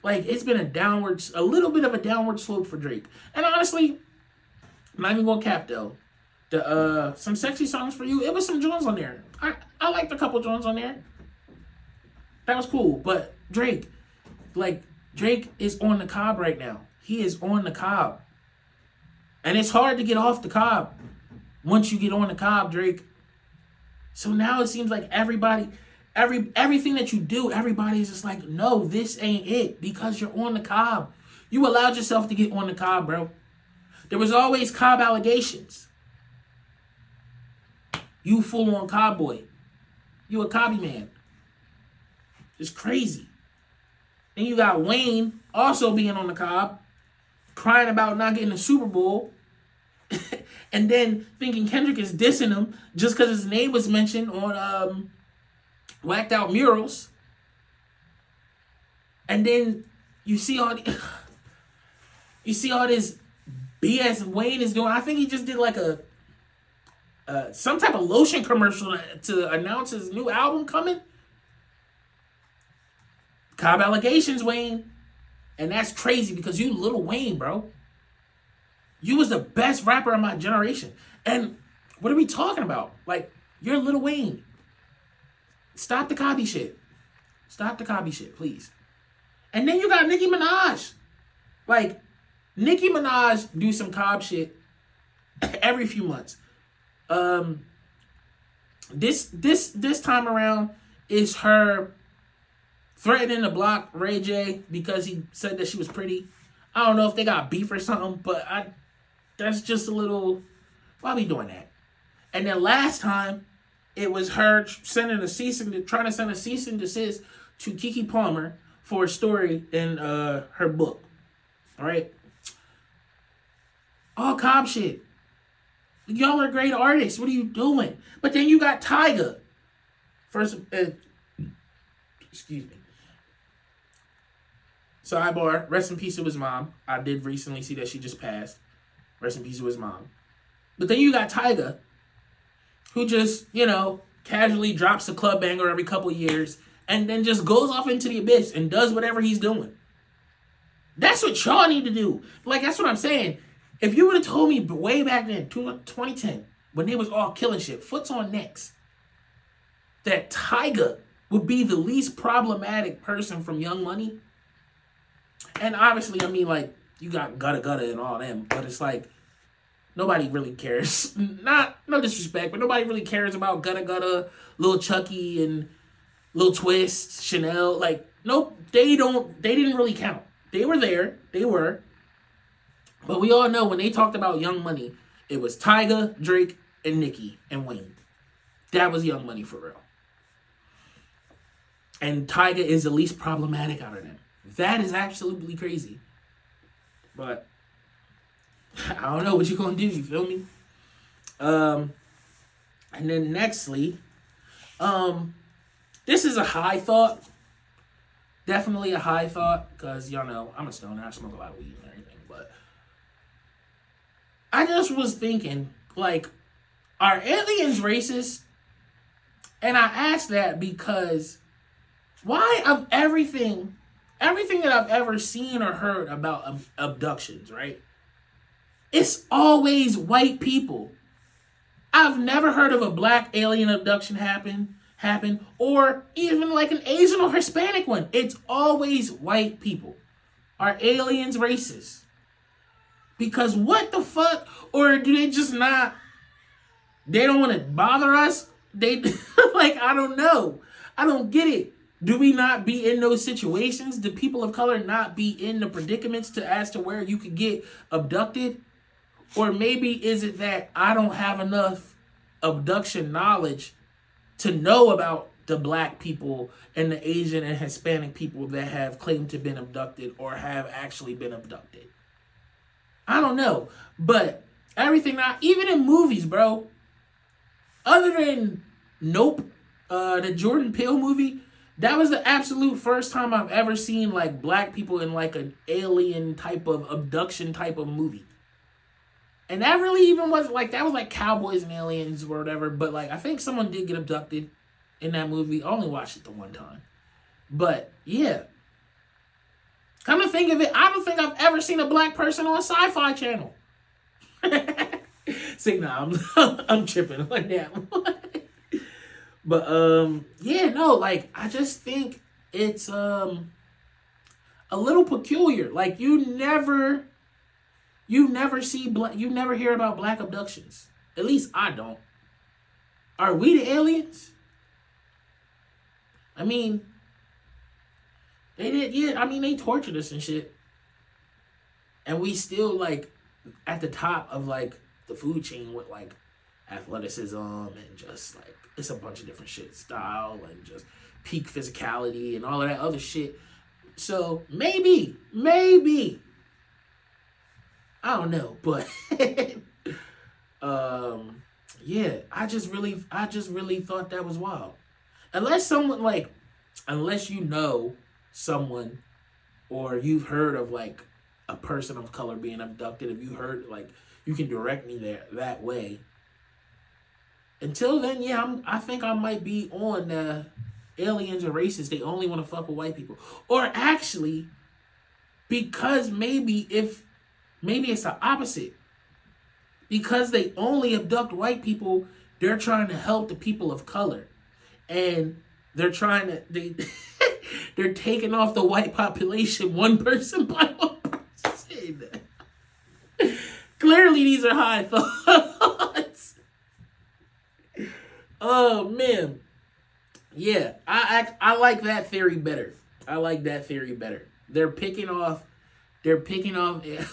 it's been a little bit of a downward slope for Drake. And honestly, I'm not even gonna cap though. Some Sexy Songs for You, it was some Jones on there. I liked a couple Jones on there. That was cool. But Drake is on the cob right now. He is on the cob. And it's hard to get off the cob once you get on the cob, Drake. So now it seems like everything that you do, everybody's just like, no, this ain't it, because you're on the cob. You allowed yourself to get on the cob, bro. There was always cob allegations. You full-on cob boy. You a cobby man. It's crazy. Then you got Wayne also being on the cob, crying about not getting a Super Bowl, and then thinking Kendrick is dissing him just because his name was mentioned on Whacked Out Murals. And then you see all this BS Wayne is doing. I think he just did like some type of lotion commercial to announce his new album coming. Cobb allegations, Wayne. And that's crazy because you Lil Wayne, bro. You was the best rapper of my generation. And what are we talking about? You're Lil Wayne. Stop the Cobby shit. Stop the Cobby shit, please. And then you got Nicki Minaj. Nicki Minaj do some Cobb shit every few months. This time around is her threatening to block Ray J because he said that she was pretty. I don't know if they got beef or something, but that's just a little, why we doing that? And then last time, it was her trying to send a cease and desist to Keke Palmer for a story in her book. All right? All Cobb shit. Y'all are great artists. What are you doing? But then you got Tyga. Excuse me. Sidebar, rest in peace to his mom. I did recently see that she just passed. Rest in peace to his mom. But then you got Tyga, who just, casually drops a club banger every couple years and then just goes off into the abyss and does whatever he's doing. That's what y'all need to do. That's what I'm saying. If you would have told me way back then, 2010, when they was all killing shit, foots on necks, that Tyga would be the least problematic person from Young Money. And obviously, you got Gutta Gutta and all them, but it's nobody really cares. No disrespect, but nobody really cares about Gutta Gutta, Lil Chucky, and Lil Twist, Chanel. Nope, they didn't really count. They were there, but we all know when they talked about Young Money, it was Tyga, Drake, and Nicki, and Wayne. That was Young Money for real. And Tyga is the least problematic out of them. That is absolutely crazy. But I don't know what you're gonna do, you feel me? And then nextly, this is a high thought. Definitely a high thought, because y'all know I'm a stoner, I smoke a lot of weed and everything, but I just was thinking, like, are aliens racist? And I asked that because why of everything that I've ever seen or heard about abductions, right? It's always white people. I've never heard of a black alien abduction happen, or even like an Asian or Hispanic one. It's always white people. Are aliens racist? Because what the fuck? Or do they just not, they don't want to bother us? They, like, I don't know. I don't get it. Do we not be in those situations? Do people of color not be in the predicaments as to where you could get abducted? Or maybe is it that I don't have enough abduction knowledge to know about the black people and the Asian and Hispanic people that have claimed to have been abducted or have actually been abducted? I don't know. But everything, even in movies, bro, other than Nope, the Jordan Peele movie, that was the absolute first time I've ever seen like black people in like an alien type of abduction type of movie. And that really even wasn't like, that was like Cowboys and Aliens or whatever. But like, I think someone did get abducted in that movie. I only watched it the one time. But yeah. Come to think of it, I don't think I've ever seen a black person on Sci-Fi Channel. See, nah, I'm tripping on that one. But yeah, no, like I just think it's a little peculiar. Like you never see you never hear about black abductions. At least I don't. Are we the aliens? I mean, they did, yeah, I mean they tortured us and shit. And we still like at the top of like the food chain with like athleticism and just like it's a bunch of different shit, style and just peak physicality and all of that other shit. So maybe I don't know, but yeah, I just really thought that was wild. Unless you know someone or you've heard of like a person of color being abducted, if you heard, like, you can direct me there that way. Until then, yeah, I think I might be on aliens are racist. They only want to fuck with white people. Or actually, because maybe it's the opposite. Because they only abduct white people, they're trying to help the people of color. And they're they're taking off the white population one person by one person. Clearly, these are high thoughts. Oh man, yeah, I like that theory better. They're picking off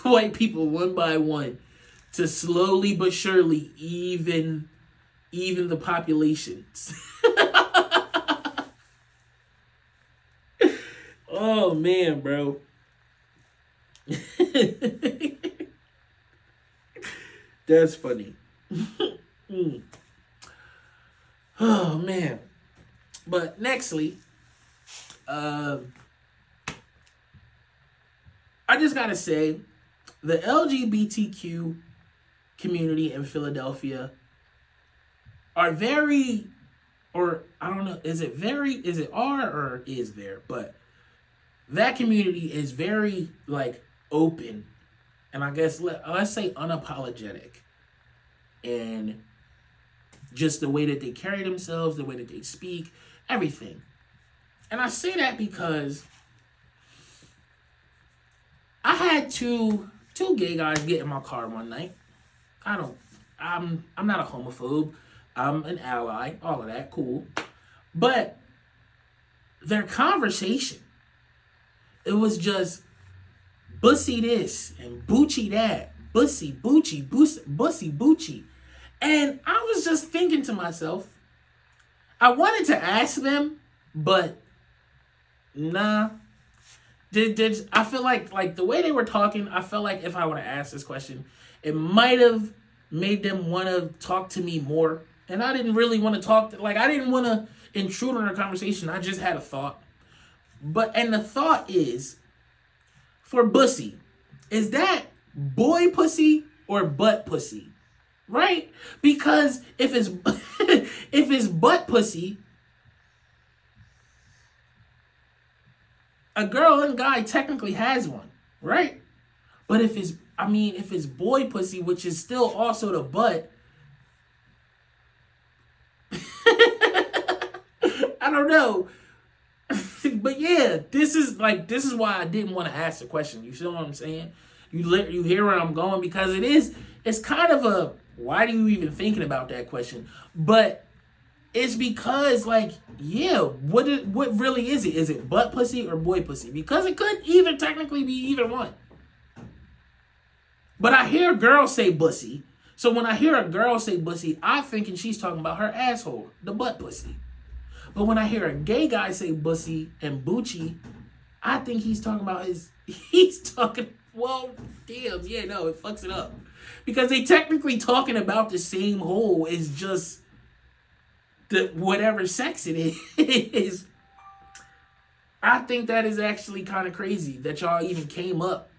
white people one by one to slowly but surely even the populations. Oh man, bro. That's funny. Oh man. But nextly, I just gotta say, the LGBTQ community in Philadelphia are very, or I don't know, is it are or is there? But that community is very like open, and I guess let's say unapologetic, and just the way that they carry themselves, the way that they speak, everything. And I say that because I had two gay guys get in my car one night. I'm not a homophobe. I'm an ally, all of that, cool. But their conversation, it was just Bussy this and Bucci that. Bussy, Bucci, Bussy, Bucci. And I was just thinking to myself, I wanted to ask them, but Nah. I feel like the way they were talking, I felt like if I would have asked this question, it might have made them want to talk to me more. And I didn't really want to I didn't want to intrude on our conversation. I just had a thought. And the thought is, for Bussy, is that boy pussy or butt pussy? Right? Because if it's if it's butt pussy, a girl and guy technically has one, right? But if it's boy pussy, which is still also the butt, I don't know. But yeah, this is why I didn't want to ask the question. You feel what I'm saying? You hear where I'm going, because it's kind of a, why do you even thinking about that question? But it's because, what really is it? Is it butt pussy or boy pussy? Because it could either technically be either one. But I hear a girl say bussy. So when I hear a girl say bussy, I'm thinking she's talking about her asshole, the butt pussy. But when I hear a gay guy say bussy and boochie, I think he's talking, well, damn, yeah, no, it fucks it up. Because they technically talking about the same hole, is just whatever sex it is. I think that is actually kind of crazy that y'all even came up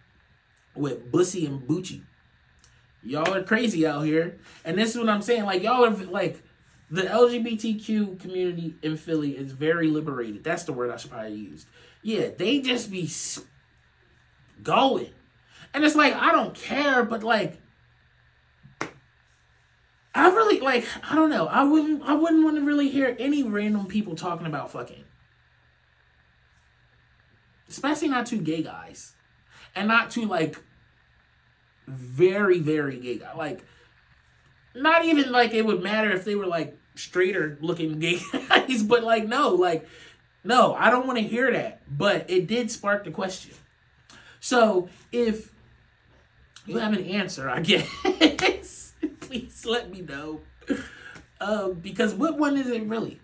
with Bussy and Bucci. Y'all are crazy out here. And this is what I'm saying. Y'all are the LGBTQ community in Philly is very liberated. That's the word I should probably use. Yeah, they just be going. And it's I don't care, but I really I don't know. I wouldn't want to really hear any random people talking about fucking. Especially not two gay guys. And not two very, very gay guys. Not even it would matter if they were straighter looking gay guys, but no, I don't want to hear that. But it did spark the question. So if you have an answer, I guess, please let me know. Because what one is it really?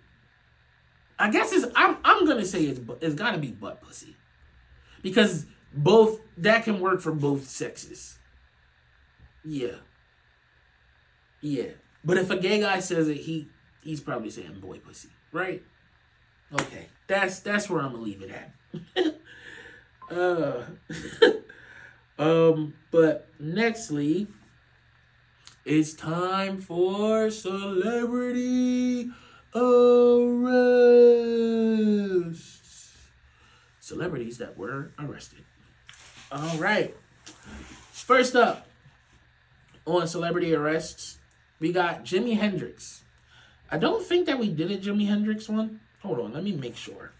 I guess I'm gonna say it's gotta be butt pussy. Because that can work for both sexes. Yeah. Yeah. But if a gay guy says it, he's probably saying boy pussy, right? Okay. That's where I'm gonna leave it at. But nextly, it's time for celebrity arrests. Celebrities that were arrested. All right. First up on celebrity arrests, we got Jimi Hendrix. I don't think that we did a Jimi Hendrix one. Hold on, let me make sure.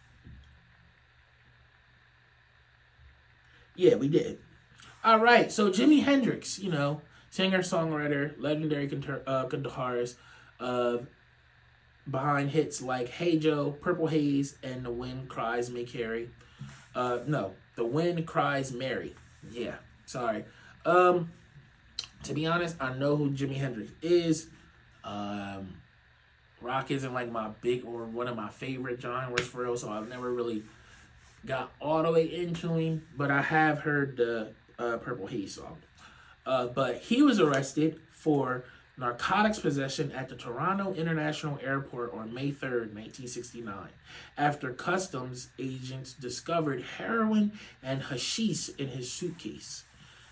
Yeah, we did. All right, so Jimi Hendrix, singer, songwriter, legendary guitarist, behind hits like Hey Joe, Purple Haze, and The Wind Cries May Carry. No, The Wind Cries Mary. Yeah, sorry. To be honest, I know who Jimi Hendrix is. Rock isn't my big or one of my favorite genres for real, so I've never really got all the way into him, but I have heard the Purple Haze song. But he was arrested for narcotics possession at the Toronto International Airport on May 3rd, 1969, after customs agents discovered heroin and hashish in his suitcase.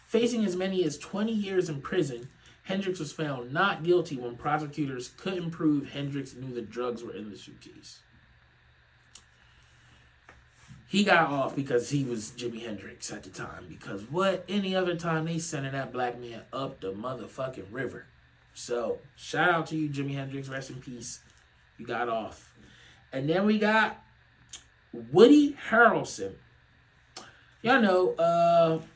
Facing as many as 20 years in prison, Hendrix was found not guilty when prosecutors couldn't prove Hendrix knew the drugs were in the suitcase. He got off because he was Jimi Hendrix at the time. Because any other time they sending that black man up the motherfucking river. So, shout out to you, Jimi Hendrix. Rest in peace. You got off. And then we got Woody Harrelson. Y'all know,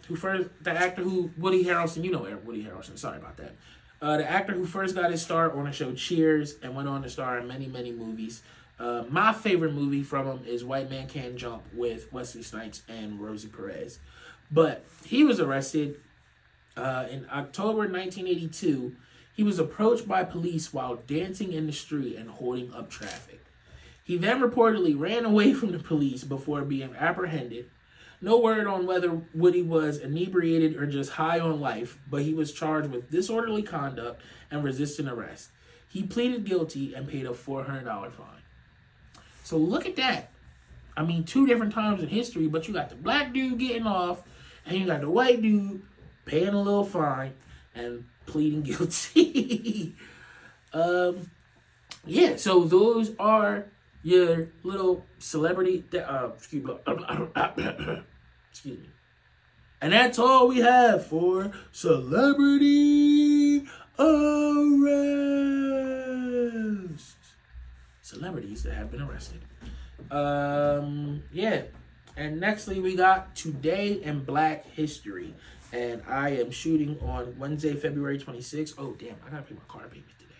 the actor who, Woody Harrelson, Woody Harrelson, sorry about that. The actor who first got his start on the show Cheers and went on to star in many, many movies. My favorite movie from him is White Man Can't Jump with Wesley Snipes and Rosie Perez. But he was arrested in October 1982. He was approached by police while dancing in the street and holding up traffic. He then reportedly ran away from the police before being apprehended. No word on whether Woody was inebriated or just high on life, but he was charged with disorderly conduct and resisting arrest. He pleaded guilty and paid a $400 fine. So look at that. I mean, 2 different times in history, but you got the black dude getting off, and you got the white dude paying a little fine and pleading guilty. Yeah, so those are your little celebrity... excuse me. And that's all we have for Celebrity Arrest. Celebrities that have been arrested. Yeah. And nextly, we got Today in Black History. And I am shooting on Wednesday, February 26th. Oh, damn. I gotta pay my car payment today.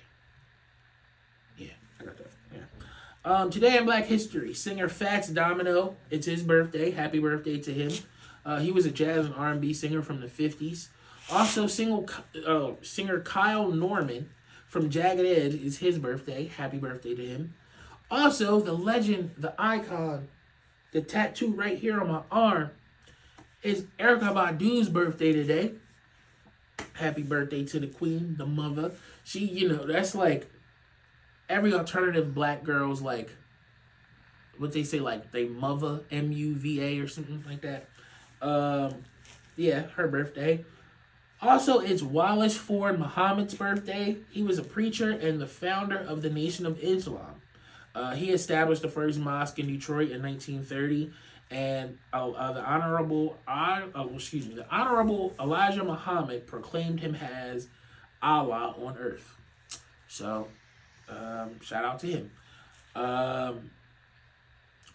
Yeah, I got that. Yeah. Today in Black History, singer Fats Domino. It's his birthday. Happy birthday to him. He was a jazz and R&B singer from the 50s. Also, singer Kyle Norman from Jagged Edge is his birthday. Happy birthday to him. Also, the legend, the icon, the tattoo right here on my arm is Erykah Badu's birthday today. Happy birthday to the queen, the mother. She, that's like every alternative black girl's like, what they say, like they mother, M-U-V-A or something like that. Yeah, her birthday. Also, it's Wallace Ford Muhammad's birthday. He was a preacher and the founder of the Nation of Islam. He established the first mosque in Detroit in 1930, and the Honorable Elijah Muhammad proclaimed him as Allah on earth. So, shout out to him.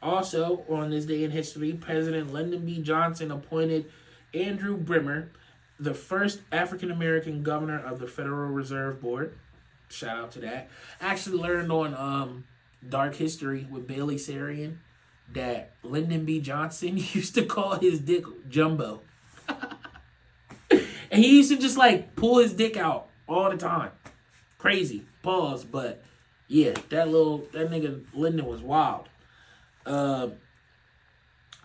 Also, on this day in history, President Lyndon B. Johnson appointed Andrew Brimmer, the first African-American governor of the Federal Reserve Board. Shout out to that. I actually learned on Dark History with Bailey Sarian that Lyndon B. Johnson used to call his dick Jumbo. And he used to just like pull his dick out all the time. Crazy. Pause. But yeah, that nigga Lyndon was wild. And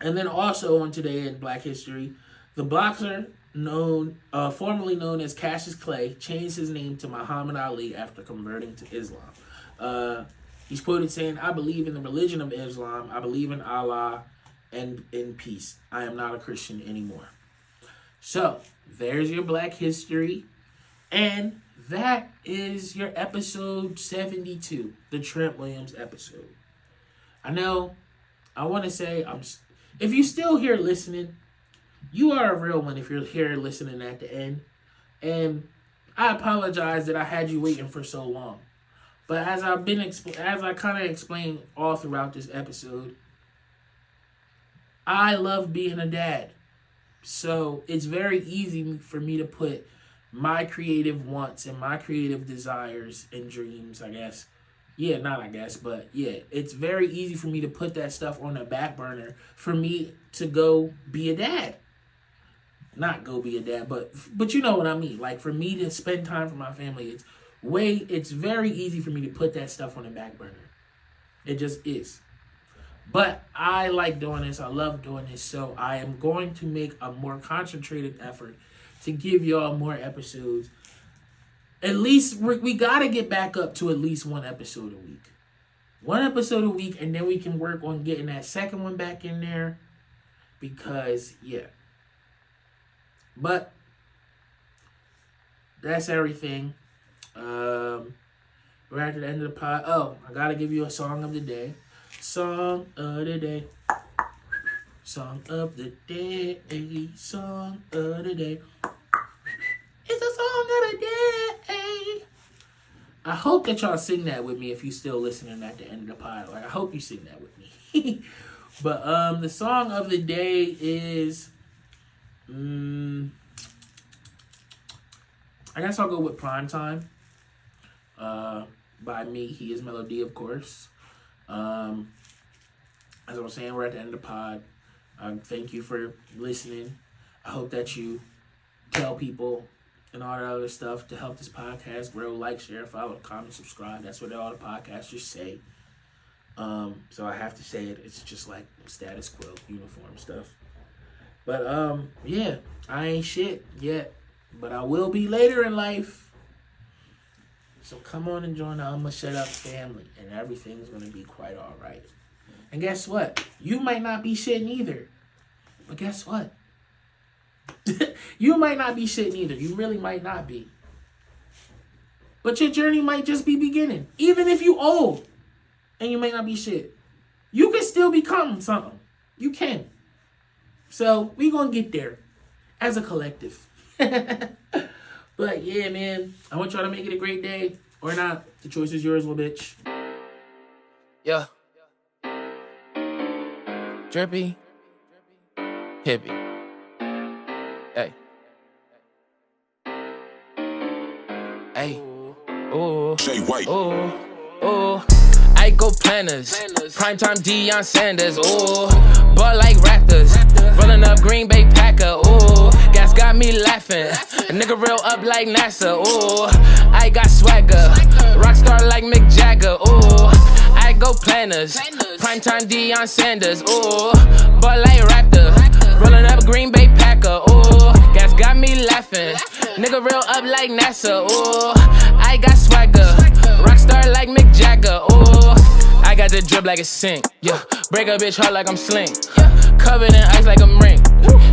then also on Today in Black History, the boxer formerly known as Cassius Clay changed his name to Muhammad Ali after converting to Islam. He's quoted saying, "I believe in the religion of Islam. I believe in Allah and in peace. I am not a Christian anymore." So, there's your Black History. And that is your episode 72, the Trent Williams episode. I know, I want to say, if you're still here listening, you are a real one if you're here listening at the end. And I apologize that I had you waiting for so long. But as I kind of explained all throughout this episode, I love being a dad. So it's very easy for me to put my creative wants and my creative desires and dreams, I guess. Yeah, not I guess, but yeah, it's very easy for me to put that stuff on the back burner for me to go be a dad. Not go be a dad, but you know what I mean. Like for me to spend time for my family, it's very easy for me to put that stuff on the back burner. It just is. But I like doing this. I love doing this. So I am going to make a more concentrated effort to give y'all more episodes. At least we got to get back up to at least one episode a week. One episode a week, and then we can work on getting that second one back in there. Because, yeah. But that's everything. We're at the end of the pod. Oh, I gotta give you a song of the day. Song of the day. Song of the day. Song of the day. It's a song of the day. I hope that y'all sing that with me if you still listening at the end of the pod. Like I hope you sing that with me. But the song of the day is I guess I'll go with Primetime. By me, HeIsMellowD, of course. As I was saying, we're at the end of the pod. Thank you for listening. I hope that you tell people and all that other stuff to help this podcast grow. Like, share, follow, comment, subscribe. That's what all the podcasters say. So I have to say it. It's just like status quo, uniform stuff. But yeah, I ain't shit yet, but I will be later in life. So come on and join the Ima Shut Up family, and everything's gonna be quite all right. And guess what? You might not be shitting either, but guess what? You might not be shitting either. You really might not be. But your journey might just be beginning. Even if you old and you might not be shit, you can still become something. You can. So we gonna get there as a collective. But yeah, man, I want y'all to make it a great day or not. The choice is yours, little bitch. Yeah. Drippy. Hippie. Hey. Hey. Ooh. Jay White. Ooh. Ooh. I go planners. Primetime Deion Sanders. Ooh. Ball like Raptors. Rolling up Green Bay Packer. Ooh. Gas got me laughing. A nigga real up like NASA. Ooh. I got swagger. Rockstar like Mick Jagger. Ooh. I go planners. Primetime Deion Sanders. Ooh. Ball like Raptor. Rolling up Green Bay Packer. Ooh. Gas got me laughing. Nigga real up like NASA. Ooh. I got swagger. Rockstar like Mick Jagger. Ooh. I got the drip like a sink. Yeah. Break a bitch hard like I'm Sling. Covered in ice like a ring.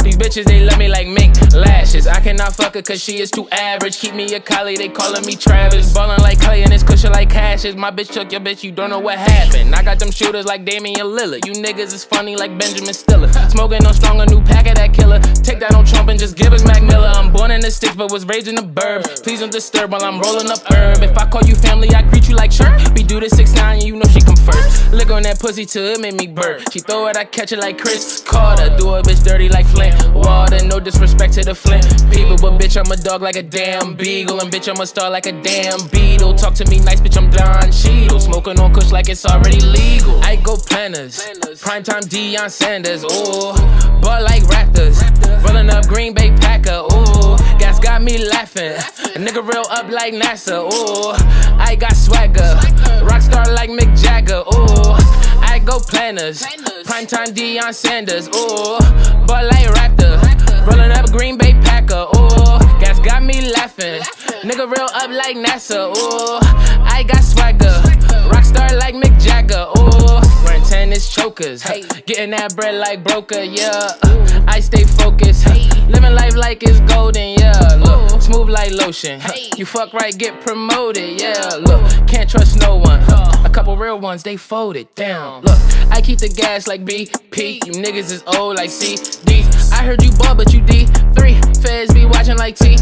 These bitches, they love me like mink lashes. I cannot fuck her cause she is too average. Keep me a collie, they calling me Travis. Ballin' like Clay and this cushion like Cashes. My bitch took your bitch, you don't know what happened. I got them shooters like Damian Lillard. You niggas is funny like Benjamin Stiller. Smoking on strong, a new pack of that killer. Take that on Trump and just give us Mac Miller. I'm born in the sticks but was raised in the burb. Please don't disturb while I'm rolling up herb. If I call you family, I greet you like chirp. Be do the 6'9", you know she come first. Lick on that pussy till it make me burp. She throw it, I catch it like Chris Carter. Do a bitch dirty like Flint Water. No disrespect to the Flint people, but bitch, I'm a dog like a damn beagle. And bitch, I'm a star like a damn beetle. Talk to me nice, bitch, I'm Don Cheadle. Smoking on kush like it's already legal. I go planners. Primetime Deion Sanders. Ooh. Ball like Raptors. Rolling up Green Bay Packer. Ooh. Gas got me laughing. A nigga real up like NASA. Ooh. I got swagger. Rockstar like Mick Jagger. Ooh. I go planners. Primetime Deion Sanders. Ooh. Ball like Raptor. Rolling up Green Bay Packer. Ooh. Gas got me laughing. Nigga real up like NASA. Ooh. I got swagger. Rockstar like Mick Jagger. Ooh. Wearing tennis chokers. Hey. Getting that bread like broker. Yeah. I stay focused. Living life like it's golden. Yeah. Look. Smooth like lotion. You fuck right, get promoted. Yeah. Look. Can't trust no one. A couple real ones, they folded down. Look. I keep the gas like BP. You niggas is old like CD. I heard you ball, but you D3. Feds be watching like TV.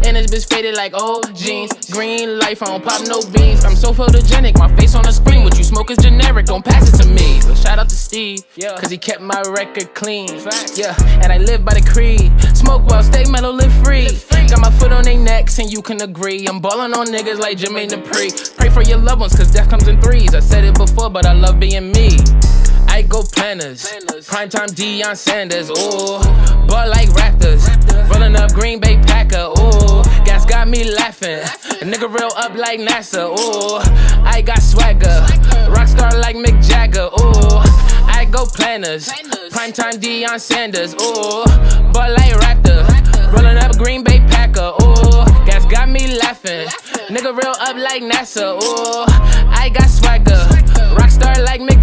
And this bitch faded like old jeans. Green life, I don't pop no beans. I'm so photogenic, my face on the screen. What you smoke is generic, don't pass it to me. But shout out to Steve, cause he kept my record clean. Yeah, and I live by the creed. Smoke well, stay mellow, live free. Got my foot on their necks, and you can agree. I'm ballin' on niggas like Jermaine Dupri. Pray for your loved ones, cause death comes in threes. I said it before, but I love being me. I go planners. Primetime Deion Sanders. Ooh. Ball like Raptors. Rolling up Green Bay Packer. Ooh. Gas got me laughing. A nigga real up like NASA. Ooh. I got swagger. Rockstar like Mick Jagger. Ooh. I go planners. Primetime Deion Sanders. Ooh. Ball like Raptor. Rolling up Green Bay Packer. Ooh. Gas got me laughing. Nigga real up like NASA. Ooh. I got swagger. Rockstar like Mick